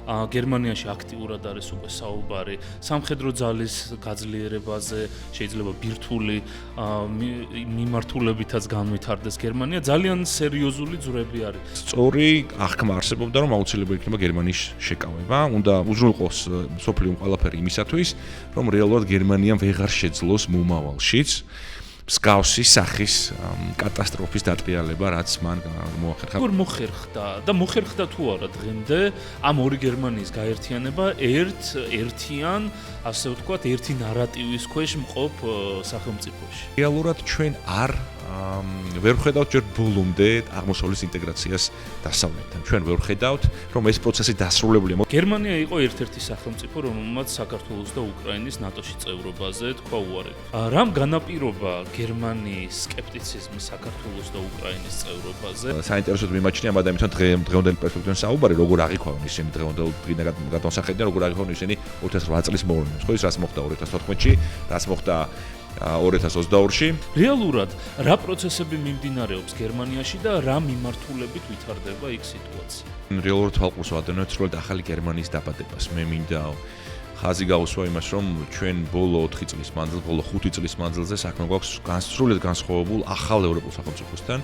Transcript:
გერმანიაში აქტიურად არის უკვე საუბარი სამხედრო ძალის გაძლიერებაზე, შეიძლება ბირთვული მიმართულებითაც განვითარდეს გერმანია, ძალიან სერიოზული ძვრები არის. სწორი აღქმა არსებობდა, რომ აუცილებელი იქნება გერმანიის შეკავება, უნდა უზრუნველყოს სოფლიო ყველაფერი იმისათვის, რომ რეალურად გერმანიამ ვეღარ შეძლოს მომავალშიც მსგავსი სახის კატასტროფის დატრიალება, რაც მან მოახერხა. როგორ მოხერხდა და მოხერხდა თუ არა დღემდე ამ ორი გერმანიის გაერთიანება ერთიან, ასე ვთქვათ, ერთი ნარატივის ქვეშ მყოფ სახელმწიფოში. რეალურად ჩვენ ვერ ვხედავთ ჯერ ბოლომდე აღმოსავლეთის ინტეგრაციას დასავლეთთან. ჩვენ ვერ ვხედავთ, რომ ეს პროცესი დასრულებულია. გერმანია იყო ერთ-ერთი სახელმწიფო, რომელმაც საქართველოს და უკრაინის ნატოში წევრობაზე თქვა უარი. რამ განაპირობა გერმანიის სკეპტიციზმი საქართველოს და უკრაინის წევრობაზე? საინტერესოდ მიმაჩნია ამ ადამიანთან დღევანდელი პერსპექტივიდან საუბარი, როგორ აღიქვამენ ისინი დღევანდელ დღიდან გადმოსახედიდან, როგორ აღიქვამენ ისინი 2008 წლის მოვლენებს. ხო, ის რაც მოხდა 2014-ში, რაც მოხდა 2022-ში. რეალურად რა პროცესები მიმდინარეობს გერმანიაში და რა მიმართულებით ვითარდება იქ სიტუაცია? რეალურად თვალყურს ვადევნებთ სრულად ახალი გერმანიის დაბადებას. მე მინდა ხაზი გავუსვა იმას, რომ ჩვენ ბოლო 4 წლის მანძილზე, ბოლო 5 წლის მანძილზე საქმე გვაქვს სრულად განსხვავებულ ახალ ევროპულ სახელმწიფოსთან.